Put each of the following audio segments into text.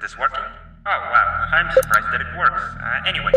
this working? Oh, wow, I'm surprised that it works. Anyway,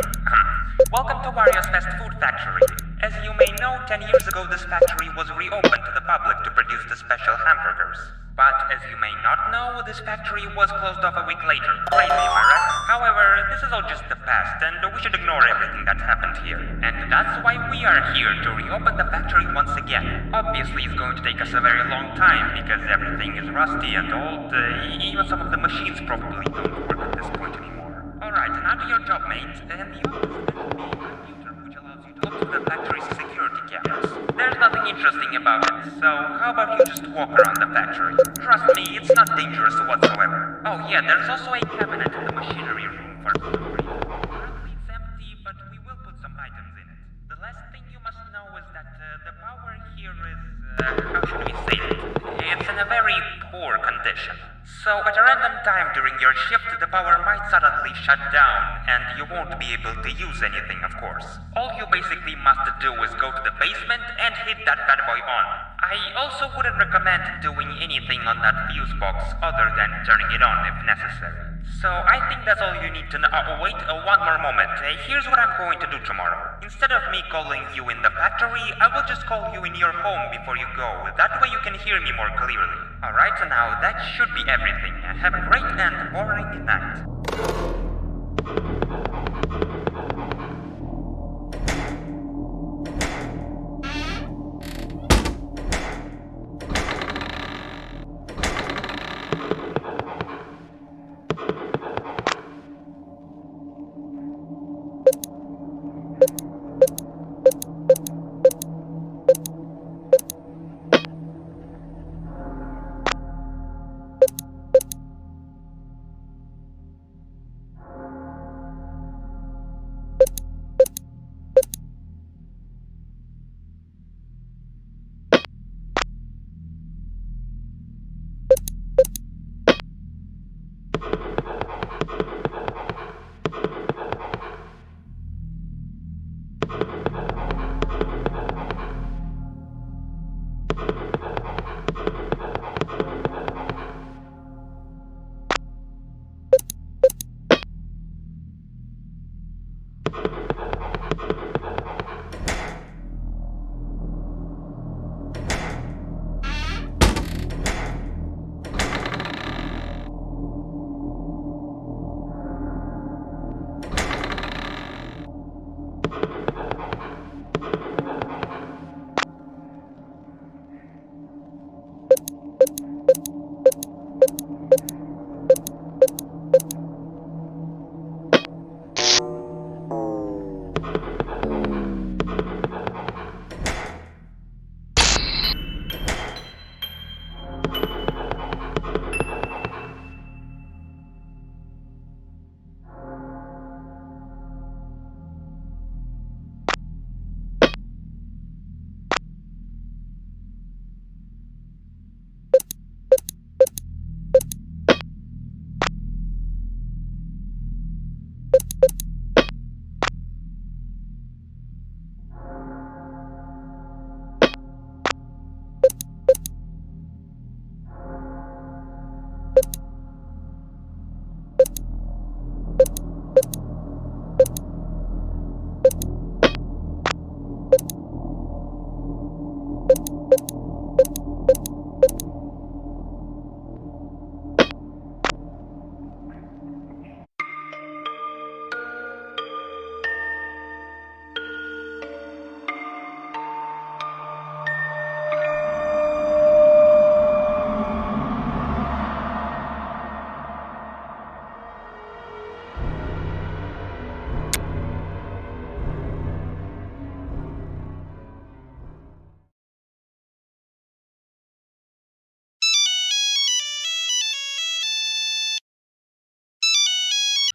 welcome to Wario's Fast Food Factory. As you may know, 10 years ago this factory was reopened to the public to produce the special hamburgers. But as you may not know, this factory was closed off a week later. Crazy, am I right? However, this is all just the past, and we should ignore everything that happened here. And that's why we are here to reopen the factory once again. Obviously, it's going to take us a very long time because everything is rusty and old. Even some of the machines probably don't work at this point anymore. Alright, now to your job, mate. And you have to be a computer which allows you to look through the factory's security cameras. There's nothing interesting about it, so how about you just walk around the factory? Trust me, it's not dangerous whatsoever. Oh yeah, there's also a cabinet in the machinery room for delivery. Currently it's empty, but we will put some items in it. The last thing you must know is that the power here is, how should we say it? It's in a very poor condition. So at a random time during your shift, the power might suddenly shut down, and you won't be able to use anything, of course. All you basically must do is go to the basement and hit that bad boy on. I also wouldn't recommend doing anything on that fuse box other than turning it on if necessary. So I think that's all you need to know. Wait, one more moment. Here's what I'm going to do tomorrow. Instead of me calling you in the factory, I will just call you in your home before you go. That way you can hear me more clearly. Alright, now that should be everything. Have a great and boring night.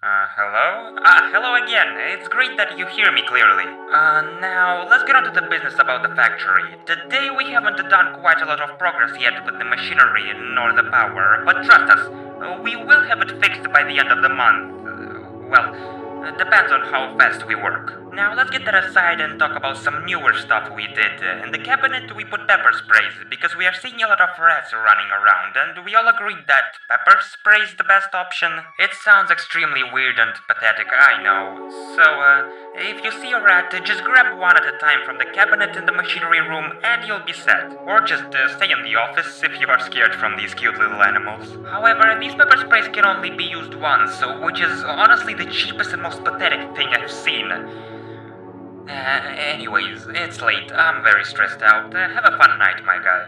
Hello? Hello again. It's great that you hear me clearly. Now, let's get on to the business about the factory. Today we haven't done quite a lot of progress yet with the machinery nor the power, but trust us, we will have it fixed by the end of the month. Depends on how fast we work. Now let's get that aside and talk about some newer stuff we did. In the cabinet we put pepper sprays because we are seeing a lot of rats running around and we all agreed that pepper spray is the best option. It sounds extremely weird and pathetic, I know. So, if you see a rat, just grab one at a time from the cabinet in the machinery room and you'll be set. Or just stay in the office if you are scared from these cute little animals. However, these pepper sprays can only be used once, so which is honestly the cheapest and most pathetic thing I've seen. Anyways, it's late. I'm very stressed out. Have a fun night, my guy.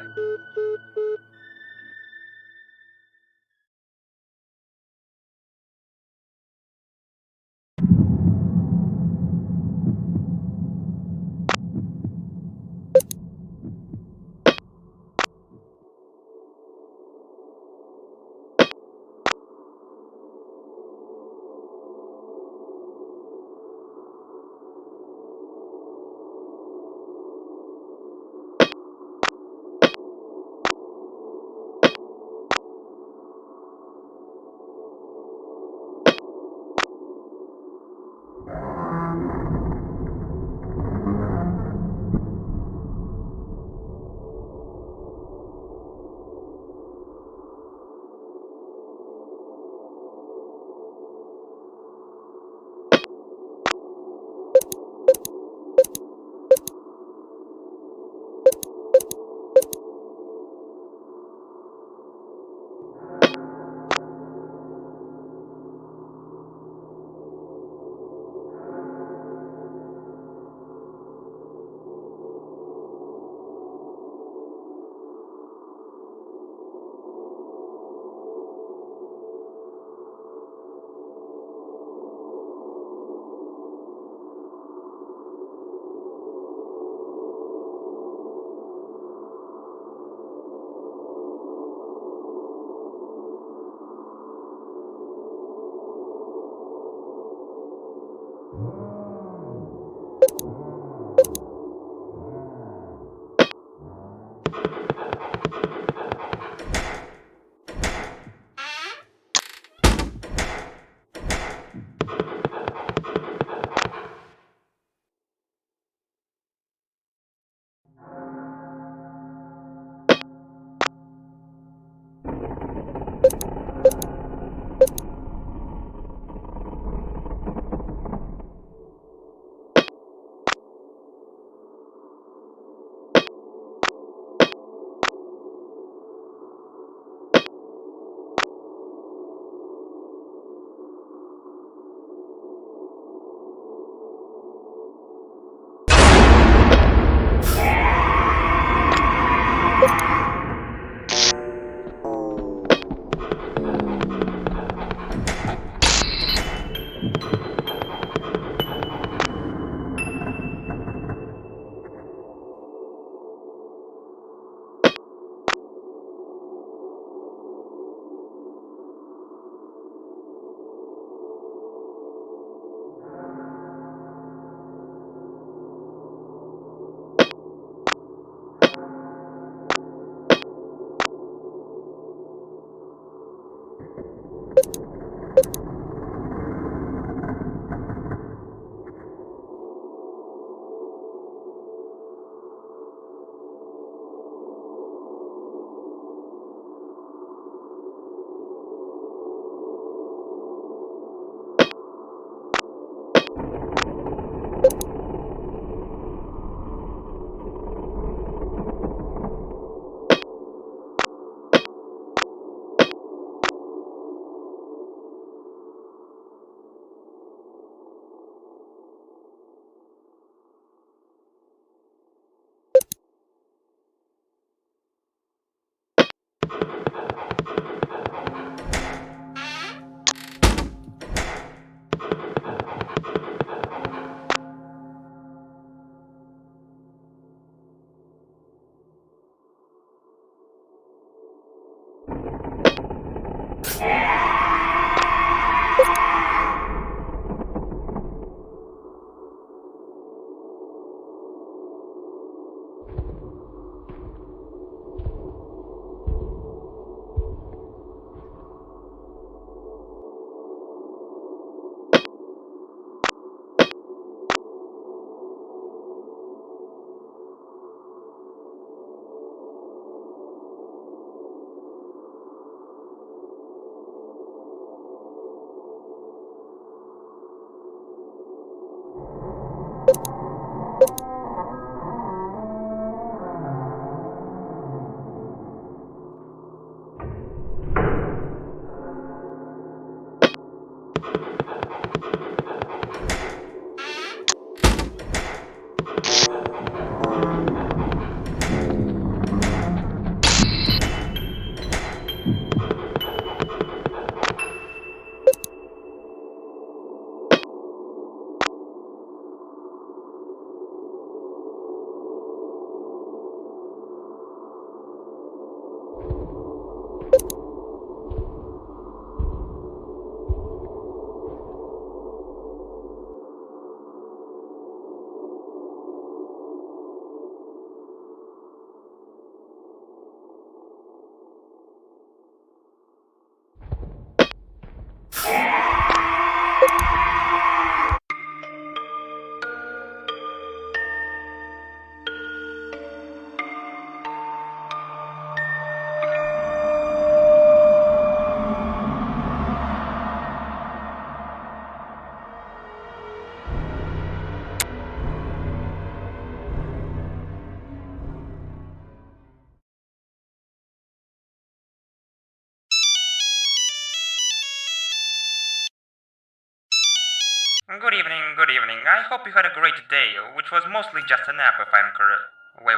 Good evening, good evening. I hope you had a great day, which was mostly just a nap if I'm correct. Wait,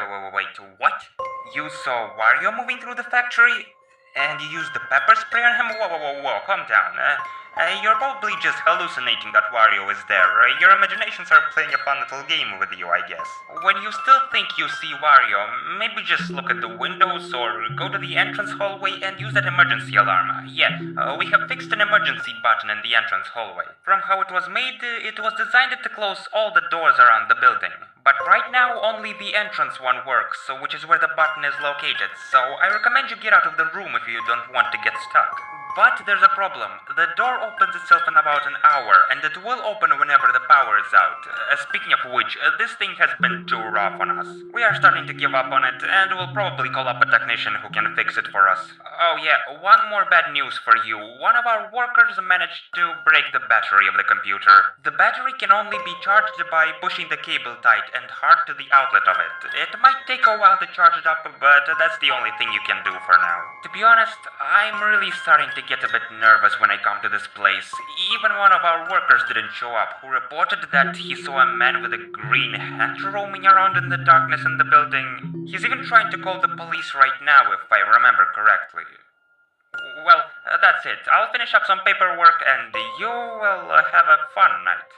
what? You saw Wario moving through the factory? And you used the pepper spray on him? Whoa, calm down. You're probably just hallucinating that Wario is there. Your imaginations are playing a fun little game with you, I guess. When you still think you see Wario, maybe just look at the windows or go to the entrance hallway and use that emergency alarm. We have fixed an emergency button in the entrance hallway. From how it was made, it was designed to close all the doors around the building. But right now, only the entrance one works, which is where the button is located, so I recommend you get out of the room if you don't want to get stuck. But there's a problem. The door opens itself in about an hour, and it will open whenever the power is out. Speaking of which, this thing has been too rough on us. We are starting to give up on it, and we'll probably call up a technician who can fix it for us. Oh yeah, one more bad news for you. One of our workers managed to break the battery of the computer. The battery can only be charged by pushing the cable tight and hard to the outlet of it. It might take a while to charge it up, but that's the only thing you can do for now. To be honest, I'm really starting to get a bit nervous when I come to this place. Even one of our workers didn't show up, who reported that he saw a man with a green hat roaming around in the darkness in the building. He's even trying to call the police right now, if I remember correctly. Well, that's it. I'll finish up some paperwork and you will have a fun night.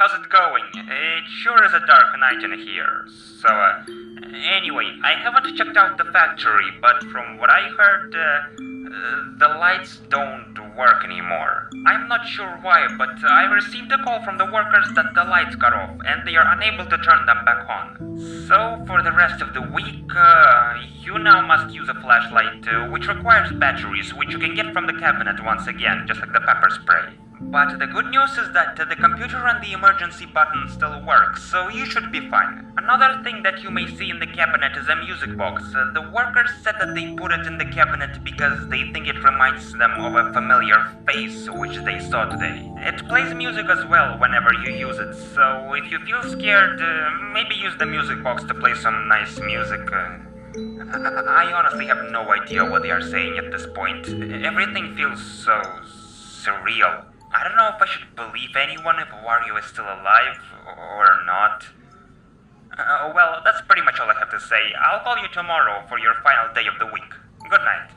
how's it going? It sure is a dark night in here. So, anyway, I haven't checked out the factory, but from what I heard, the lights don't work anymore. I'm not sure why, but I received a call from the workers that the lights got off, and they are unable to turn them back on. So, for the rest of the week, you now must use a flashlight, which requires batteries, which you can get from the cabinet once again, just like the pepper spray. But the good news is that the computer and the emergency button still works, so you should be fine. Another thing that you may see in the cabinet is a music box. The workers said that they put it in the cabinet because they think it reminds them of a familiar face which they saw today. It plays music as well whenever you use it, so if you feel scared, maybe use the music box to play some nice music. I honestly have no idea what they are saying at this point. Everything feels so surreal. I don't know if I should believe anyone if Wario is still alive or not. Well, that's pretty much all I have to say. I'll call you tomorrow for your final day of the week. Good night.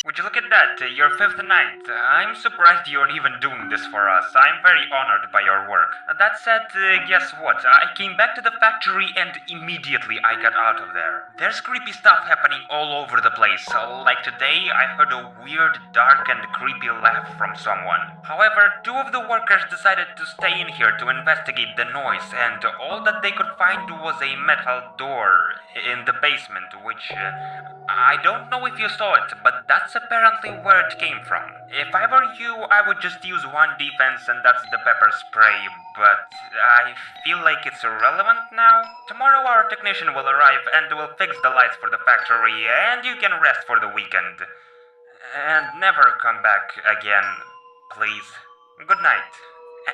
Would you look at that, your fifth night. I'm surprised you're even doing this for us. I'm very honored by your work. That said, guess what? I came back to the factory and immediately I got out of there. There's creepy stuff happening all over the place. Like today, I heard a weird, dark, and creepy laugh from someone. However, two of the workers decided to stay in here to investigate the noise, and all that they could find was a metal door in the basement, which I don't know if you saw it, but that's apparently where it came from. If I were you, I would just use one defense, and that's the pepper spray, but I feel like it's irrelevant now. Tomorrow our technician will arrive and will fix the lights for the factory, and you can rest for the weekend. And never come back again, please. Good night.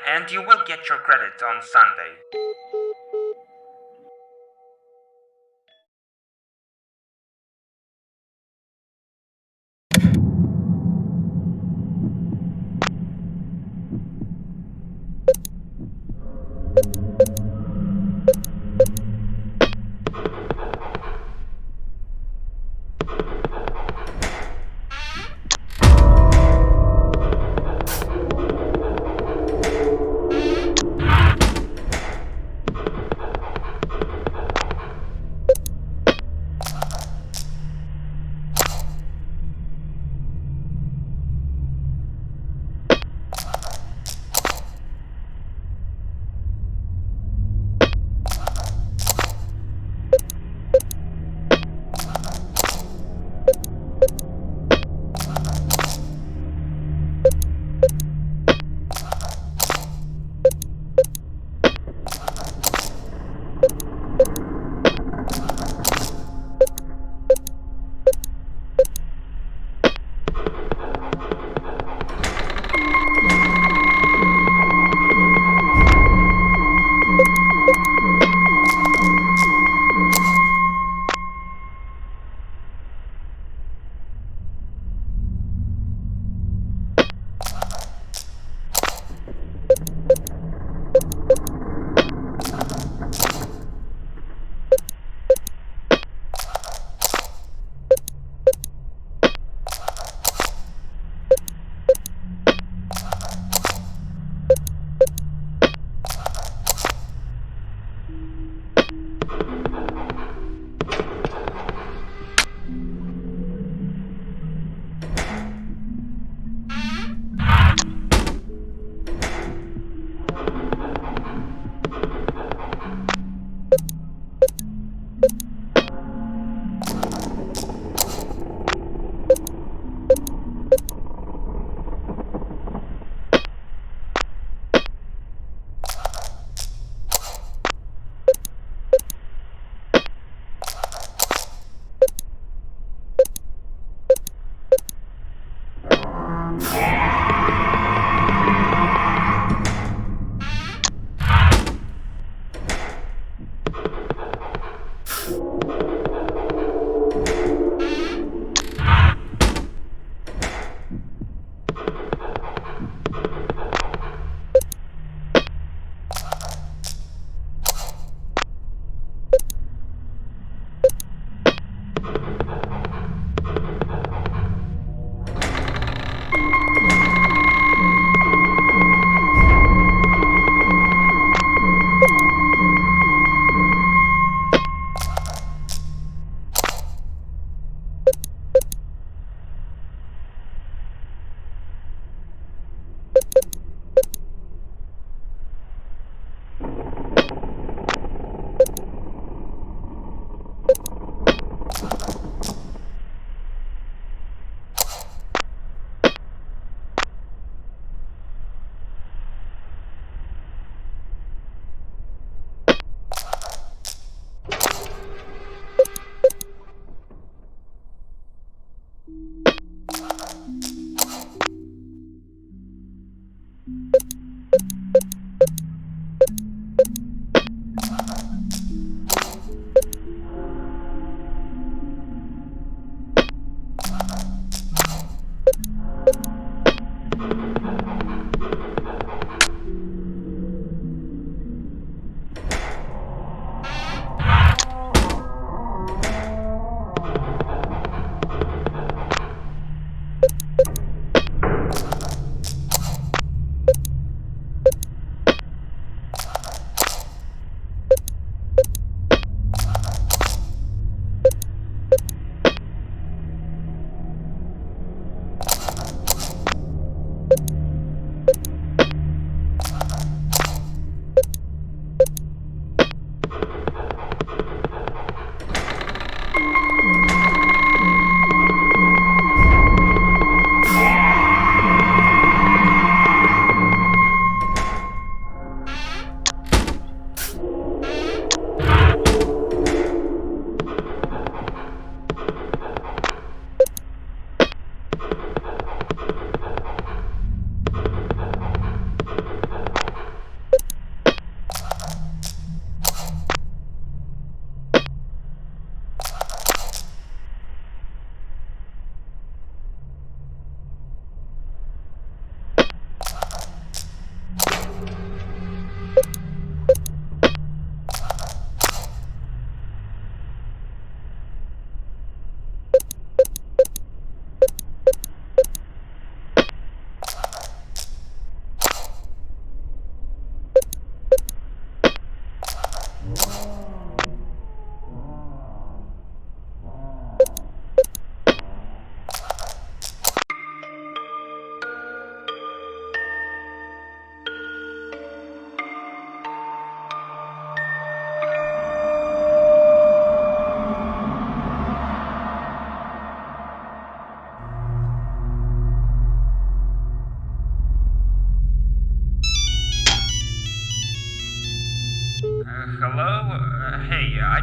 And you will get your credit on Sunday.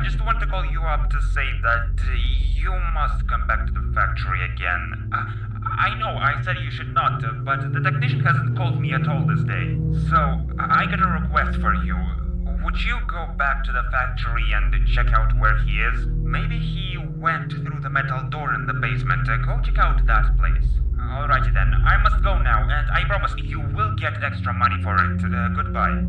just want to call you up to say that you must come back to the factory again. I know I said you should not, but the technician hasn't called me at all this day. So, I got a request for you. Would you go back to the factory and check out where he is? Maybe he went through the metal door in the basement. Go check out that place. Alrighty then, I must go now, and I promise you will get extra money for it. Goodbye.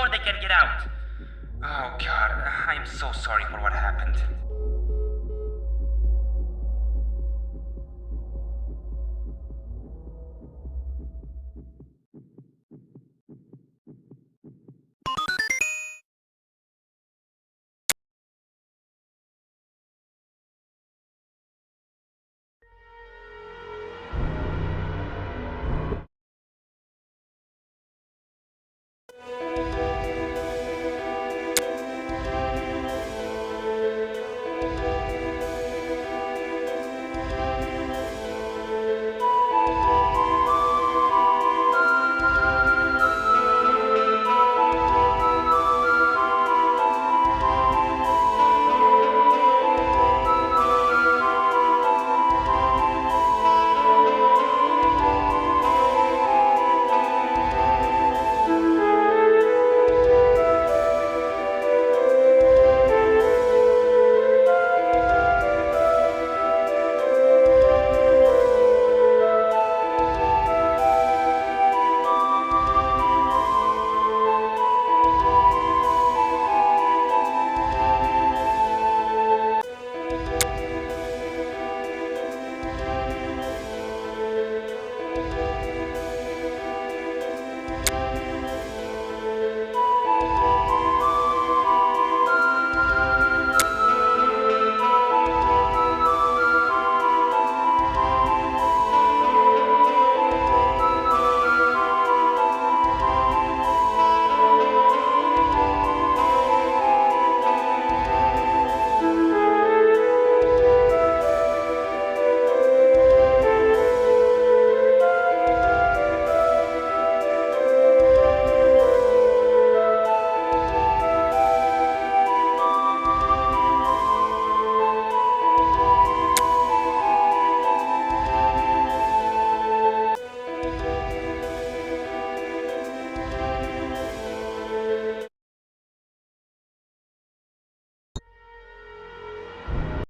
before they can get out. Oh God, I'm so sorry for what happened.